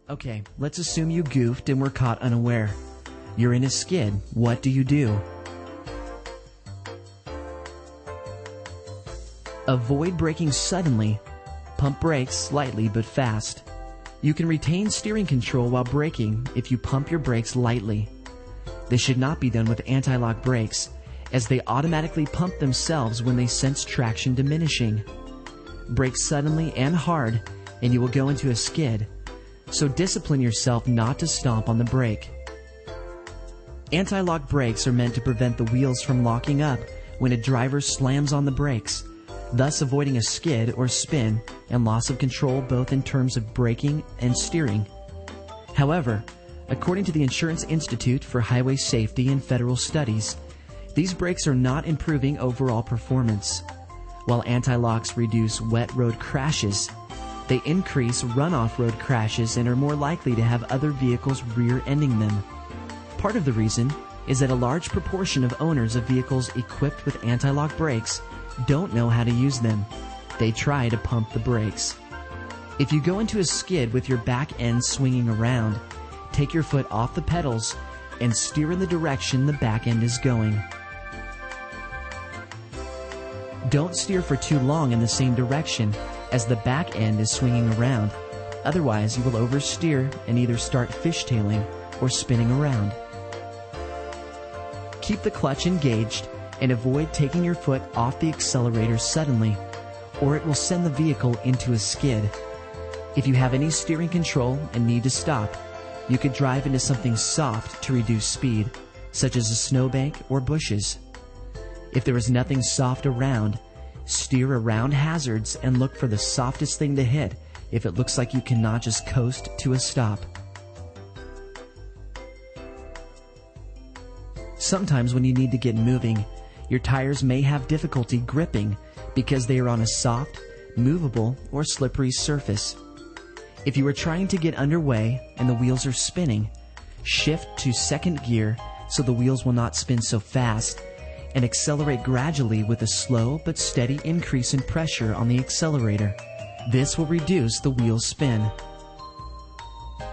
Okay, let's assume you goofed and were caught unaware. You're in a skid. What do you do? Avoid braking suddenly. Pump brakes slightly but fast. You can retain steering control while braking if you pump your brakes lightly. This should not be done with anti-lock brakes, as they automatically pump themselves when they sense traction diminishing. Brake suddenly and hard, and you will go into a skid. So discipline yourself not to stomp on the brake. Anti-lock brakes are meant to prevent the wheels from locking up when a driver slams on the brakes, thus avoiding a skid or spin and loss of control both in terms of braking and steering. However, according to the Insurance Institute for Highway Safety and federal studies, these brakes are not improving overall performance. While anti-locks reduce wet road crashes, they increase runoff road crashes and are more likely to have other vehicles rear-ending them. Part of the reason is that a large proportion of owners of vehicles equipped with anti-lock brakes don't know how to use them. They try to pump the brakes. If you go into a skid with your back end swinging around, take your foot off the pedals and steer in the direction the back end is going. Don't steer for too long in the same direction as the back end is swinging around. Otherwise, you will oversteer and either start fishtailing or spinning around. Keep the clutch engaged and avoid taking your foot off the accelerator suddenly, or it will send the vehicle into a skid. If you have any steering control and need to stop, you could drive into something soft to reduce speed, such as a snowbank or bushes. If there is nothing soft around, steer around hazards and look for the softest thing to hit if it looks like you cannot just coast to a stop. Sometimes when you need to get moving, your tires may have difficulty gripping because they are on a soft, movable, or slippery surface. If you are trying to get underway and the wheels are spinning, shift to second gear so the wheels will not spin so fast, and accelerate gradually with a slow but steady increase in pressure on the accelerator. This will reduce the wheel spin.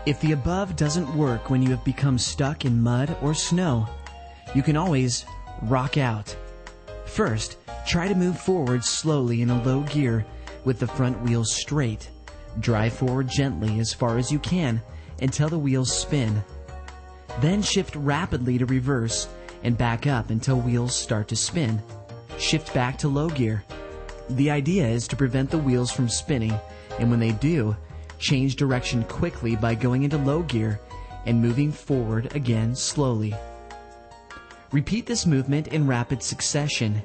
If the above doesn't work when you have become stuck in mud or snow, you can always rock out. First, try to move forward slowly in a low gear with the front wheels straight. Drive forward gently as far as you can until the wheels spin. Then shift rapidly to reverse and back up until wheels start to spin. Shift back to low gear. The idea is to prevent the wheels from spinning, and when they do, change direction quickly by going into low gear and moving forward again slowly. Repeat this movement in rapid succession.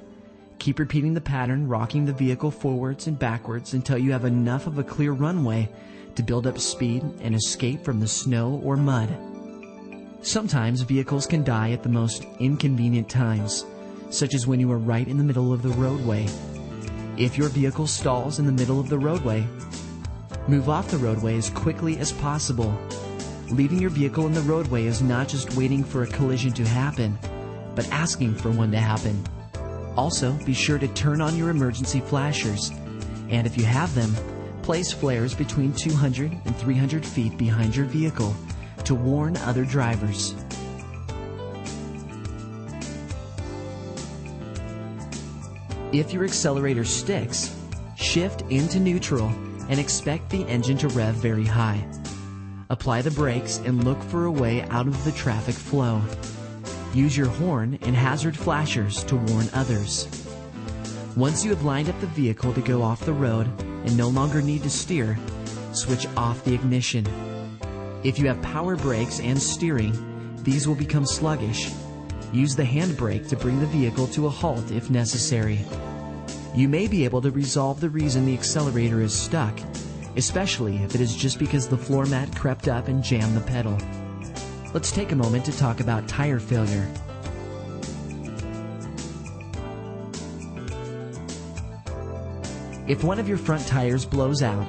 Keep repeating the pattern, rocking the vehicle forwards and backwards until you have enough of a clear runway to build up speed and escape from the snow or mud. Sometimes vehicles can die at the most inconvenient times, such as when you are right in the middle of the roadway. If your vehicle stalls in the middle of the roadway, move off the roadway as quickly as possible. Leaving your vehicle in the roadway is not just waiting for a collision to happen, but asking for one to happen. Also, be sure to turn on your emergency flashers, and if you have them, place flares between 200 and 300 feet behind your vehicle to warn other drivers. If your accelerator sticks, shift into neutral and expect the engine to rev very high. Apply the brakes and look for a way out of the traffic flow. Use your horn and hazard flashers to warn others. Once you have lined up the vehicle to go off the road and no longer need to steer, switch off the ignition. If you have power brakes and steering, these will become sluggish. Use the handbrake to bring the vehicle to a halt if necessary. You may be able to resolve the reason the accelerator is stuck, especially if it is just because the floor mat crept up and jammed the pedal. Let's take a moment to talk about tire failure. If one of your front tires blows out,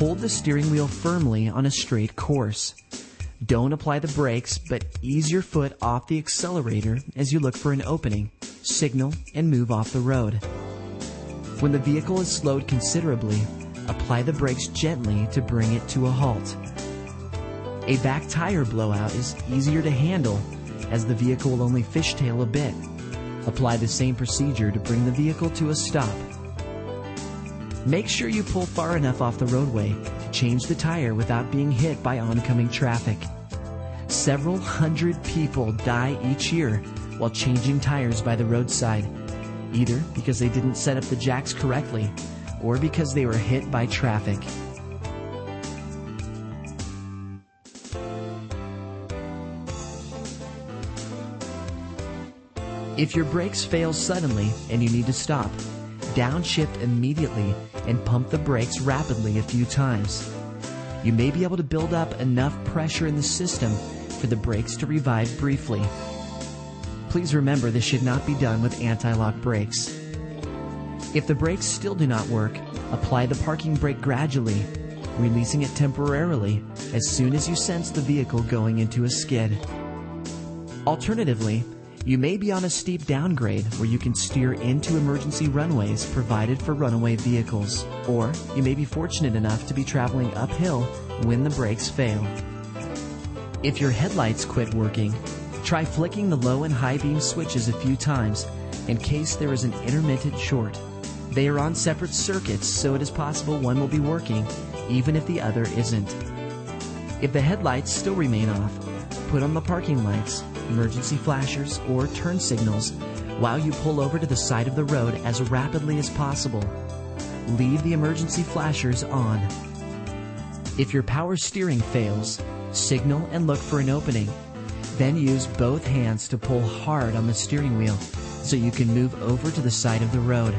hold the steering wheel firmly on a straight course. Don't apply the brakes, but ease your foot off the accelerator as you look for an opening, signal, and move off the road. When the vehicle is slowed considerably, apply the brakes gently to bring it to a halt. A back tire blowout is easier to handle as the vehicle will only fishtail a bit. Apply the same procedure to bring the vehicle to a stop. Make sure you pull far enough off the roadway to change the tire without being hit by oncoming traffic. Several hundred people die each year while changing tires by the roadside, either because they didn't set up the jacks correctly or because they were hit by traffic. If your brakes fail suddenly and you need to stop, downshift immediately and pump the brakes rapidly a few times. You may be able to build up enough pressure in the system for the brakes to revive briefly. Please remember this should not be done with anti-lock brakes. If the brakes still do not work, apply the parking brake gradually, releasing it temporarily as soon as you sense the vehicle going into a skid. Alternatively, you may be on a steep downgrade where you can steer into emergency runways provided for runaway vehicles, or you may be fortunate enough to be traveling uphill when the brakes fail. If your headlights quit working, try flicking the low and high beam switches a few times in case there is an intermittent short. They are on separate circuits, so it is possible one will be working even if the other isn't. If the headlights still remain off, put on the parking lights, emergency flashers, or turn signals while you pull over to the side of the road as rapidly as possible. Leave the emergency flashers on. If your power steering fails, signal and look for an opening. Then use both hands to pull hard on the steering wheel so you can move over to the side of the road.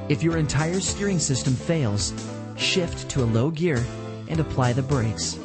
If your entire steering system fails, shift to a low gear and apply the brakes.